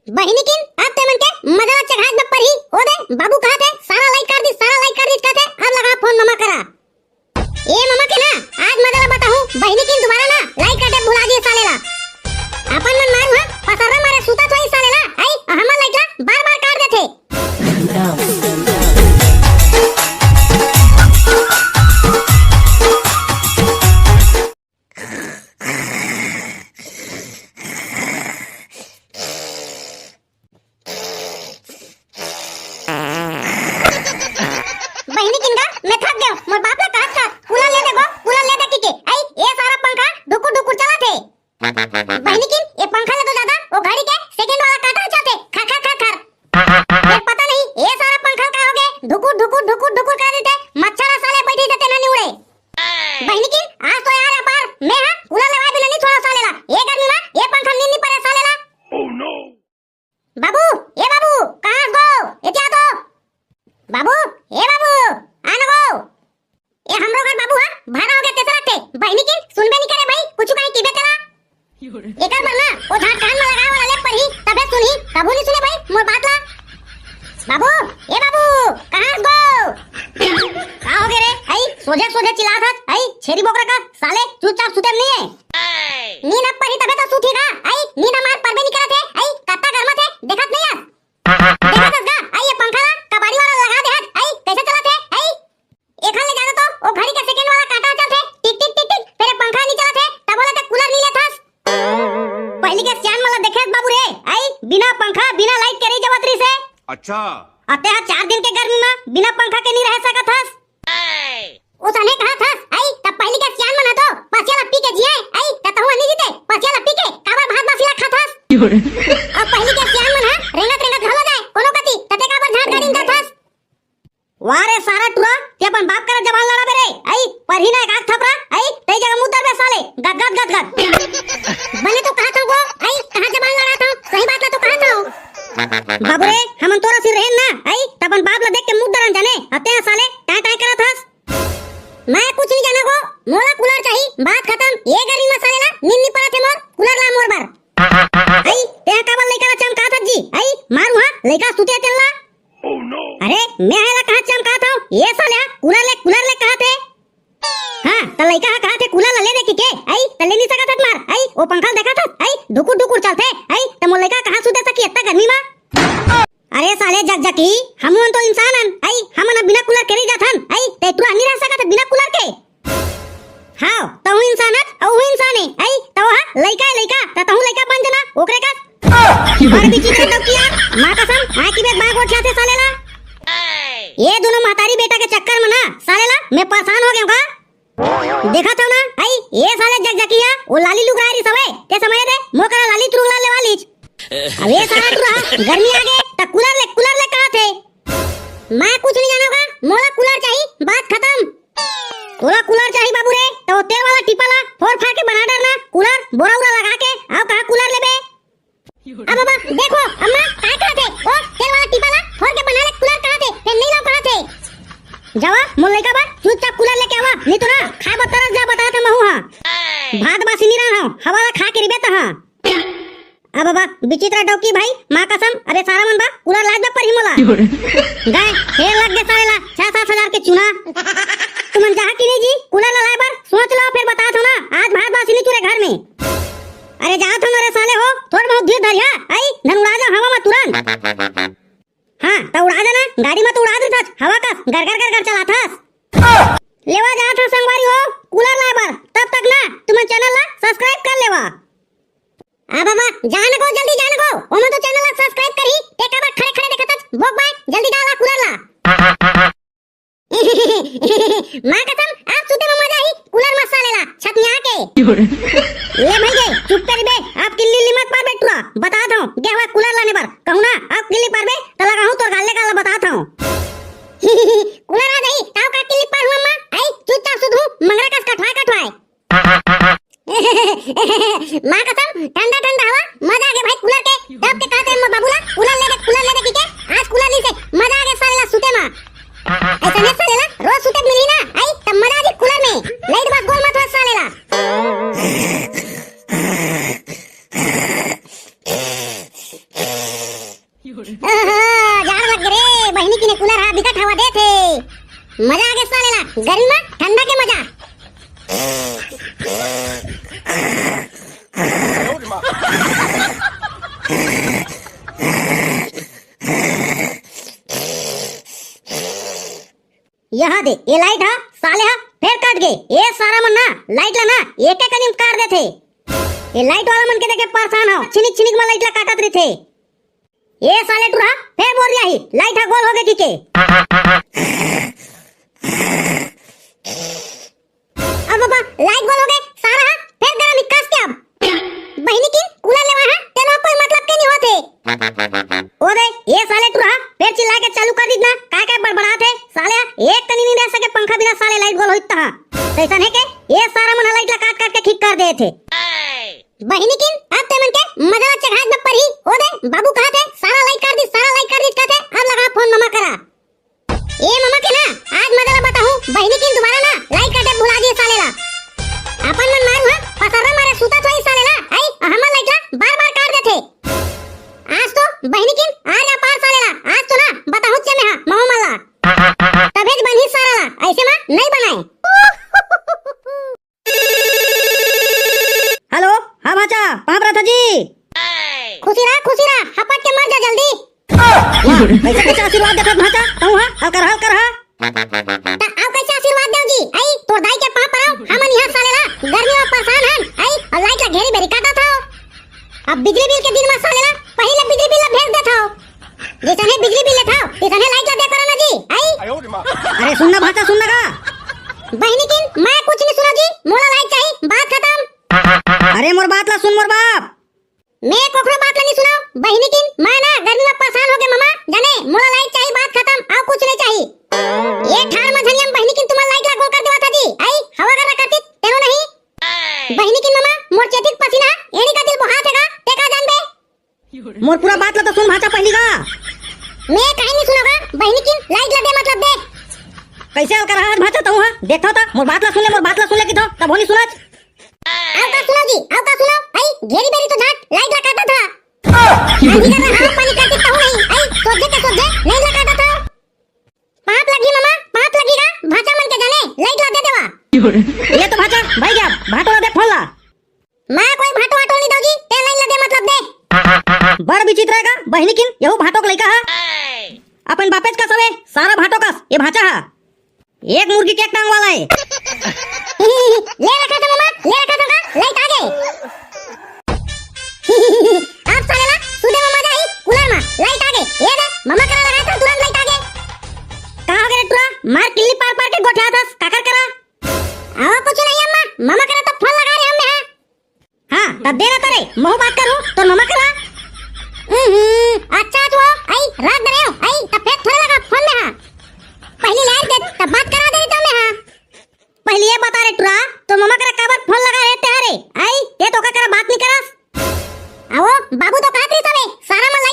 बहिणीकीन अब ते म्हणते मजाच्या घाट में परी ओ दे बाबू कहा थे सारा लाइक कर दी कहते अब लगा फोन ममा करा ए ममा के ना आज मजाला बताऊं बहिणीकीन दोबारा ना लाइक करते भुला दिए सालेला अपन मन मारू हां पसरा मारे सुता थोई सालेला आई हम लाइकला बार-बार काट देथे मैं थक गया मोर बाप ने कहा था कूलर ले दे के आई ये सारा पंखा ढुकुर चला थे बहनी किन ये पंखा ले तो ज्यादा वो घड़ी के सेकंड वाला काटा चाहते खर ये पता नहीं ये सारा पंखा का हो गए ढुकुर कर देते मच्छर साले बैठी देते ना उड़े बहनी किन आज तो यार अपार मैं हां कूलर लगा भी नहीं छोड़ा सालेला ये गर्मी में ये पंखा नहीं पड़े सालेला ओह नो बाबू कहां गो इतना तो बाबू आना गो ये हमरो घर बाबू हां भाड़ा हो गया तेसरा थे बहनी की सुनबे नहीं करे भाई कुछ काई कीबे करा एकर बना ओ झाट कान में लगाए वाला ले पर ही तबे सुनी कबू नहीं सुने भाई मोर बात ला बाबू कहां गो का हो गए रे आई सोजे चिल्ला था आई छेरी बोकरा का साले चुपचाप सुते नहीं है नींद अब पर ही तबे तो सुतीगा आई नींद मार परबे नहीं करे थे आई कत्ता गरमा थे देखत नहीं है देखत गा आई ये पंखा ला कबाड़ी वाला लगा दे हट आई कैसे चला थे आई एक ले जाना तो वो घड़ी का सेकंड वाला काटा चलते टिक फिर पंखा नहीं चला थे तब बोला थे कूलर नहीं लेथास पहली के सियान वाला देखे बाबू रे आई बिना पंखा बिना लाइट के रही जवतरी से अच्छा अते 4 दिन के गर्मी में बिना पंखा के नहीं रह सकत हस उसने कहा था आई तब पहली के सियान मना तो पसियाला पी के जिए आई तब हुआ नहीं जीते पसियाला पी के काबर भात मसीला खाथास अब पहली के सियान मना रेंगत घलो जाए कोनो कती तते काबर झाट गाड़ी दाथास वारे सारा टुरा ते अपन बाप करे जवान लड़ा बेरे आई पर ही ना एक आंख थपरा आई ते जगह मुंह दर बे साले गद बने तो कहा था वो आई कहां जवान लड़ा था सही बात ला तो कहा था बाबू रे हमन तोरा सिर रहन ना आई तबन बाप ला देख के मुंह दरन जाने अते साले टाई करत हस मैं कुछ नहीं जाना को मोला कूलर चाहिए बात खत्म ये गर्मी में साले ला नींद पड़ा थे मोर कूलर ला मोर बार आई ते काबर लइका चमका था जी आई मारू हां लइका सुते चलना ओह नो अरे मैं हैला कहां चमका था ये साले कूलर ले कहा थे हां त लइका कहा थे कूलर ले दे के आई त ले नहीं सकत मार आई ओ पंखा देखा था आई ढुकुर चलते आई त मोर लइका कहां सुते सकी इतना गर्मी में अरे साले जगजकी हमन तो इंसानन आई हमन बिना कूलर के रह जाथन आई ते तू नहीं रह सकत बिना कूलर के हां तो इंसानत औ इंसाने आई तो हा लइका त तहु लइका बन जना ओकरे का और बिची के तो किया मां कसम आ की बेट बाग उठा थे सालेला ये दोनों महतारी बेटा के चक्कर में ना सालेला मैं परेशान हो गया का देखा था ना आई ये साले जगजकिया वो लाली लुगाई रही सवे ते समय दे मोकरा लाली तुरुला ले वाली अब ये सारा टुरा गर्मी आ गए त कूलर ले कहा थे मैं कुछ नहीं जानूंगा मोला कूलर चाहिए बात खत्म तोरा कूलर चाहिए बाबू रे तो तेल वाला टिपाला फोड़ फाड़ के बना डरना कूलर बोरा लगा के आओ कहां कूलर लेबे अब बाबा देखो अम्मा काय कहते ओ तेल वाला टिपाला फोड़ के बना ले कूलर कहां थे ते नहीं लो कहां थे जावा मोल लइका बा चुपचाप कूलर लेके आवा नहीं तो ना खा बतरस जा बता थे महू हां भात बासी नहीं रहा हवाला खा के रिबे त हां आ बाबा विचित्र डौकी भाई मां कसम अरे सारा मन बा कूलर लाग दे पर ही मोला गाय हे लग गए साला 6-7 हजार के चुना तुमन जहां की नहीं जी कूलर ला लाए बर सोच लो फिर बता दो ना आज भात बासी नहीं तुरे घर में अरे जा तुम मेरे साले हो थोड़ा बहुत धीर धरिया आई धन उड़ा जा हवा में तुरंत हां तो उड़ा देना गाड़ी में तो उड़ा दे था हवा का घर चला था लेवा जा था संगवारी हो कूलर लाए बर तब तक ना तुम चैनल ला सब्सक्राइब कर लेवा आ बाबा जान को जल्दी जान को ओमे तो चैनल ला सब्सक्राइब करी एक बार खड़े देखत बोक बाय जल्दी डाला कूलर ला मां कसम आप सुते में मजा आई कूलर मसाले ला छत में आके ले भाई गए चुप कर बे आप किल्ली लिमत पर बैठला बता दो गेवा कूलर लाने पर कहूं ना आप किल्ली पर बे त लगाऊं तो गाले का बताता हूं कूलर आ गई ताऊ का किल्ली पर हुआ मां आई चुपचाप सुधू मंगरा कस कठवाए मां कसम ठंडा हवा मजा आ गया भाई कूलर के तब के कहते हैं बाबूला कूलर ले दे के आज कूलर नहीं से मजा आ गया सालेला सुते में ऐसा नहीं सालेला रोज सुते मिली ना आई तब मजा आ गई कूलर में लाइट बस गोल मत हो सालेला झाड़ लग रे बहिनी की ने कूलर हा बिकट हवा दे थे मजा आगे सालेला गर्मी में ठंडा के मजा यहाँ दे ये लाइट हा साले हा फिर काट गए ये सारा मन ना लाइट ला ना एक एक कनीम काट दे थे ये लाइट वाला मन के देखे परेशान हो छिनिक छिनिक में लाइट ला काटत रहे थे ये साले टुरा फिर बोल रहा ही लाइट हा गोल हो गए के अब बाबा लाइट गोल हो गए सारा हा फिर गरम इक्कास के अब बहिनी की कूलर लेवा है तेनो कोई मतलब के नहीं होते ओ दे ये साले टुरा फिर चिल्ला के चालू कर दीना काय बड़बड़ा थे साले एक कनी नहीं रह सके पंखा बिना साले लाइट गोल होता है ऐसा है के ये सारा मन लाइट ला काट काट के ठीक कर दे थे बहिनी की अब ते मन के मजा चढ़ात में पड़ी ओ दे बाबू कहा थे सारा लाइट कर दी कहते अब लगा फोन मामा करा ए मामा के ना आज मजा बताऊं बहिनी की दोबारा ना लाइट काटे भुला दिए साले ला अपन मन मारू है पसारा मारे सुता तो साले ला आई हमर लाइट ला बार-बार काट देथे आज तो बहिनी की आ जा पार साले ला आज तो ना बताऊं चे में हा मामा मला तबेज बनी सारा ला ऐसे में नहीं बनाए हेलो हाँ भाचा कहाँ पर था जी खुशी रहा हपट के मर जा जल्दी वाह ऐसा कैसे आशीर्वाद देता भाचा कहूँ हाँ हल कर ता आओ कैसे आशीर्वाद देव जी आई तो दाई के पाप पराओ हमन यहां साले ला गर्मी में परेशान हन आई और लाइट ला घेरी बेरी काटा था अब बिजली बिल के दिन में साले ला पहले बिजली बिल ला भेज देता हो जैसे है बिजली बिल लेता इतने लाइट ला दे करो ना जी आई अरे सुनना भाचा सुनना का बहिनी की मैं कुछ नहीं सुना जी मोला लाइट चाहिए बात खत्म अरे मोर बात ला सुन मोर बाप मैं कोकरो बात नहीं सुनाओ बहिनी की मैं ना गर्मी में परेशान हो गए मामा जाने मोला लाइट चाहिए बात खत्म और कुछ नहीं चाहिए ये ठाड़ में धनिया बहिनी की तुम्हारा लाइट ला गोल कर देवा था जी आई हवा कर रखती तेनो नहीं बहिनी की मामा मोर चेतिक पसीना एनी का दिल बहात हैगा ते का जान बे मोर पूरा बात ला तो सुन भाचा पहली का मैं कहीं नहीं सुनोगा बहिनी की लाइट ला दे मतलब दे कैसे हल कर रहा है भाचा तू हाँ देखता था मोर बात ला सुन ले की तो तब होनी सुनत आओ का सुनो आई घेरी बेरी तो झाट लाइट ला काटा था अंधी कर रहा पानी काटती कहूं नहीं आई सोचे नहीं ला काटा था पाप लगी मामा पाप लगेगा भाचा मन के जाने लाइट ला दे देवा ये तो भाचा भाई गया भाटो ला दे फोन ला मैं कोई भाटो वाटो नहीं दोगी ते लाइट ला दे मतलब दे बड़ विचित्र है का बहिनी किन यहू भाटो का लइका है अपन बापेज का सवे सारा भाटो का ये भाचा है एक मुर्गी के एक टांग वाला है ले रखा था मामा ले रखा था लाइट आ गए अब साले ला सुदे मामा जाई कूलर में लाइट आ गए ये दे मामा करा लगा था तुरंत लाइट आ गए कहां गए टुरा मार किल्ली पार पार के गोठा था काकर करा आओ कुछ नहीं अम्मा मामा करा तो फोन लगा रहे हमने हां तब देना करे मोह बात करूं तो मामा करा अच्छा तो आई रात दे आई तब फिर थोड़ा लगा फोन में हां पहली लाइट दे तब बात करा दे तुमने हां पहले ये बता रे टुरा तो मामा करा काबर फोन लगा रहते हरे आई ये तो का करा बात नहीं करस आओ बाबू तो कहत रही तबे सारा मन